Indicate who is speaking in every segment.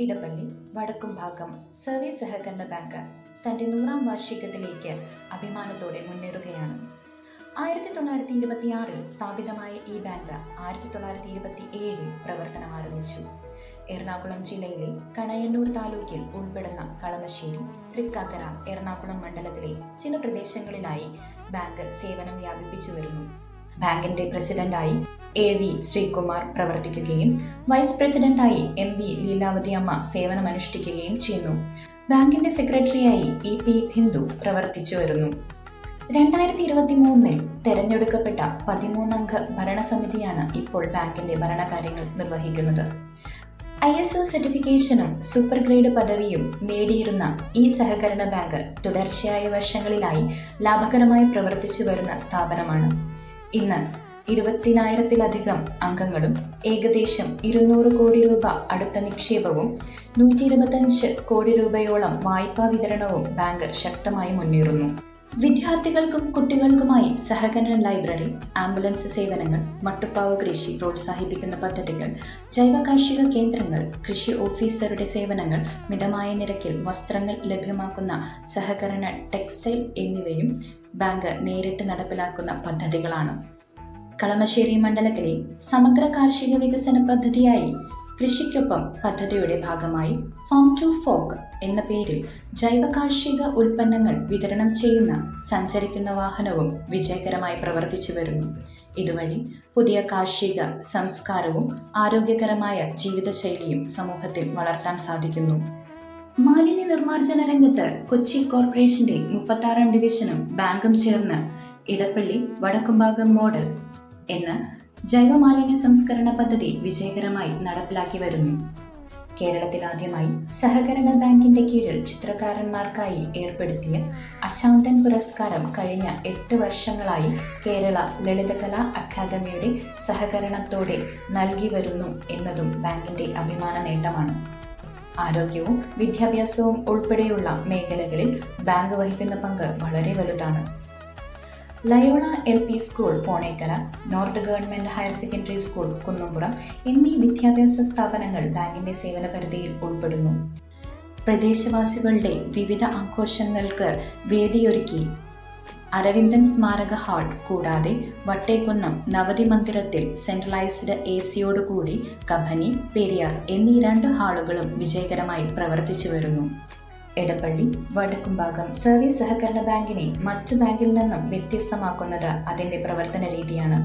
Speaker 1: Edappally Vadakkumbhagam service സഹകരണ bank തൻ്റെ 100ാം വാർഷികത്തിലേക്ക് അഭിമാനത്തോടെ മുന്നേറുകയാണ്. 1926 സ്ഥാപിതമായ ഈ ബാങ്ക് 1927 പ്രവർത്തനം ആരംഭിച്ചു. എറണാകുളം ജില്ലയിലെ കണയന്നൂർ താലൂക്കിൽ ഉൾപ്പെടുന്ന കളമശ്ശേരി, തൃക്കാക്കര, എറണാകുളം മണ്ഡലത്തിലെ ചില പ്രദേശങ്ങളിലായി ബാങ്ക് സേവനം വ്യാപിപ്പിച്ചു വരുന്നു. ബാങ്കിന്റെ പ്രസിഡന്റായി AV ശ്രീകുമാർ പ്രവർത്തിക്കുകയും വൈസ് പ്രസിഡന്റായി MV ലീലാവതി അമ്മ സേവനമനുഷ്ഠിക്കുകയും ചെയ്യുന്നു. ബാങ്കിന്റെ സെക്രട്ടറിയായി EP ഹിന്ദു പ്രവർത്തിച്ചു വരുന്നു. 2023 തെരഞ്ഞെടുക്കപ്പെട്ട 13-അംഗ ഭരണസമിതിയാണ് ഇപ്പോൾ ബാങ്കിന്റെ ഭരണകാര്യങ്ങൾ നിർവഹിക്കുന്നത്. ISO സർട്ടിഫിക്കേഷനും സൂപ്പർ ഗ്രേഡ് പദവിയും നേടിയിരുന്ന ഈ സഹകരണ ബാങ്ക് തുടർച്ചയായ വർഷങ്ങളിലായി ലാഭകരമായി പ്രവർത്തിച്ചു വരുന്ന സ്ഥാപനമാണ്. ഇന്ന് 20,000-ലധികം അംഗങ്ങളും ഏകദേശം 200 കോടി രൂപ അടുത്ത നിക്ഷേപവും 125 കോടി രൂപയോളം വായ്പാ വിതരണവും ബാങ്ക് ശക്തമായി മുന്നേറുന്നു. വിദ്യാർത്ഥികൾക്കും കുട്ടികൾക്കുമായി സഹകരണ ലൈബ്രറി, ആംബുലൻസ് സേവനങ്ങൾ, മട്ടുപ്പാവ് കൃഷി പ്രോത്സാഹിപ്പിക്കുന്ന പദ്ധതികൾ, ജൈവ കാർഷിക കേന്ദ്രങ്ങൾ, കൃഷി ഓഫീസറുടെ സേവനങ്ങൾ, മിതമായ നിരക്കിൽ വസ്ത്രങ്ങൾ ലഭ്യമാക്കുന്ന സഹകരണ ടെക്സ്റ്റൈൽ എന്നിവയും ബാങ്ക് നേരിട്ട് നടപ്പിലാക്കുന്ന പദ്ധതികളാണ്. കളമശ്ശേരി മണ്ഡലത്തിലെ സമഗ്ര കാർഷിക വികസന പദ്ധതിയായി കൃഷിക്കൊപ്പം പദ്ധതിയുടെ ഭാഗമായി ഫാം ടു ഫോക്ക് എന്ന പേരിൽ ജൈവ കാർഷിക ഉൽപ്പന്നങ്ങൾ വിതരണം ചെയ്യുന്ന സഞ്ചരിക്കുന്ന വാഹനവും വിജയകരമായി പ്രവർത്തിച്ചു വരുന്നു. ഇതുവഴി പുതിയ കാർഷിക സംസ്കാരവും ആരോഗ്യകരമായ ജീവിതശൈലിയും സമൂഹത്തിൽ വളർത്താൻ സാധിക്കുന്നു. മാലിന്യ നിർമ്മാർജ്ജന രംഗത്ത് കൊച്ചി കോർപ്പറേഷന്റെ 36ാം ഡിവിഷനും ബാങ്കും ചേർന്ന് ഇടപ്പള്ളി വടക്കുംഭാഗം മോഡൽ എന്ന ജൈവമാലിന്യ സംസ്കരണ പദ്ധതി വിജയകരമായി നടപ്പിലാക്കി വരുന്നു. കേരളത്തിൽ ആദ്യമായി സഹകരണ ബാങ്കിന്റെ കീഴിൽ ചിത്രകാരന്മാർക്കായി ഏർപ്പെടുത്തിയ അശാന്തൻ പുരസ്കാരം കഴിഞ്ഞ 8 വർഷങ്ങളായി കേരള ലളിതകലാ അക്കാദമിയുടെ സഹകരണത്തോടെ നൽകി വരുന്നു എന്നതും ബാങ്കിന്റെ അഭിമാന നേട്ടമാണ്. ആരോഗ്യവും വിദ്യാഭ്യാസവും ഉൾപ്പെടെയുള്ള മേഖലകളിൽ ബാങ്ക് വഹിക്കുന്ന പങ്ക് വളരെ വലുതാണ്. Loyola LP school Ponekkara, north government higher secondary school Kunnumpuram എന്നീ വിദ്യാഭ്യാസ സ്ഥാപനങ്ങൾ ബാങ്കിന്റെ സേവന പരിധിയിൽ ഉൾപ്പെടുന്നു. പ്രദേശവാസികളുടെ വിവിധ ആഘോഷങ്ങൾക്ക് വേദിയൊരുക്കി അരവിന്ദൻ സ്മാരക ഹാൾ കൂടാതെ വട്ടേക്കുന്നം നവതി മന്ദിരത്തിൽ സെൻട്രലൈസ്ഡ് AC-യോടുകൂടി കബനി, പെരിയാർ എന്നീ 2 ഹാളുകളും വിജയകരമായി പ്രവർത്തിച്ചു വരുന്നു. എടപ്പള്ളി വടക്കുംഭാഗം സർവീസ് സഹകരണ ബാങ്കിനെ മറ്റു ബാങ്കിൽ നിന്നും വ്യത്യസ്തമാക്കുന്നത് അതിൻ്റെ പ്രവർത്തന രീതിയാണ്.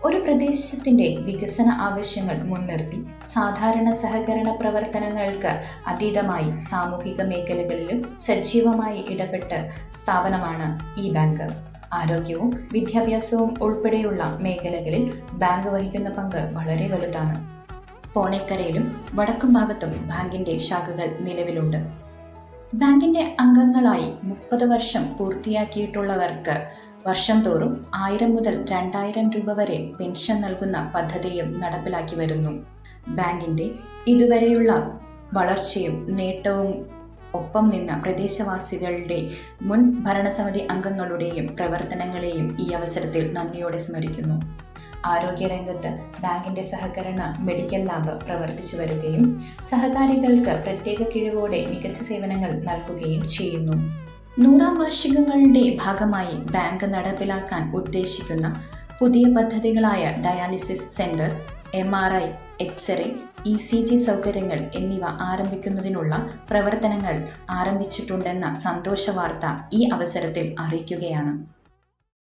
Speaker 1: ഒരു പ്രദേശത്തിൻ്റെ വികസന ആവശ്യങ്ങൾ മുൻനിർത്തി സാധാരണ സഹകരണ പ്രവർത്തനങ്ങൾക്ക് അതീതമായി സാമൂഹിക മേഖലകളിലും സജീവമായി ഇടപെട്ട സ്ഥാപനമാണ് ഈ ബാങ്ക്. ആരോഗ്യവും വിദ്യാഭ്യാസവും ഉൾപ്പെടെയുള്ള മേഖലകളിൽ ബാങ്ക് വഹിക്കുന്ന പങ്ക് വളരെ വലുതാണ്. പോണേക്കരയിലും വടക്കുംഭാഗത്തും ബാങ്കിൻ്റെ ശാഖകൾ നിലവിലുണ്ട്. ബാങ്കിന്റെ അംഗങ്ങളായി 30 വർഷം പൂർത്തിയാക്കിയിട്ടുള്ളവർക്ക് വർഷം തോറും 1000 മുതൽ 2000 രൂപ വരെ പെൻഷൻ നൽകുന്ന പദ്ധതിയും നടപ്പിലാക്കി വരുന്നു. ബാങ്കിന്റെ ഇതുവരെയുള്ള വളർച്ചയും നേട്ടവും ഒപ്പം നിന്ന പ്രദേശവാസികളുടെ മുൻ ഭരണസമിതി അംഗങ്ങളുടെയും പ്രവർത്തനങ്ങളെയും ഈ അവസരത്തിൽ നന്ദിയോടെ സ്മരിക്കുന്നു. ആരോഗ്യരംഗത്ത് ബാങ്കിന്റെ സഹകരണ മെഡിക്കൽ ലാബ് പ്രവർത്തിച്ചു വരികയും സഹകാരികൾക്ക് പ്രത്യേക കിഴിവോടെ മികച്ച സേവനങ്ങൾ നൽകുകയും ചെയ്യുന്നു. 100ാം വാർഷികങ്ങളുടെ ഭാഗമായി ബാങ്ക് നടപ്പിലാക്കാൻ ഉദ്ദേശിക്കുന്ന പുതിയ പദ്ധതികളായ dialysis centre, MRI, x ray, ECG സൗകര്യങ്ങൾ എന്നിവ ആരംഭിക്കുന്നതിനുള്ള പ്രവർത്തനങ്ങൾ ആരംഭിച്ചിട്ടുണ്ടെന്ന സന്തോഷ വാർത്ത ഈ അവസരത്തിൽ അറിയിക്കുകയാണ്.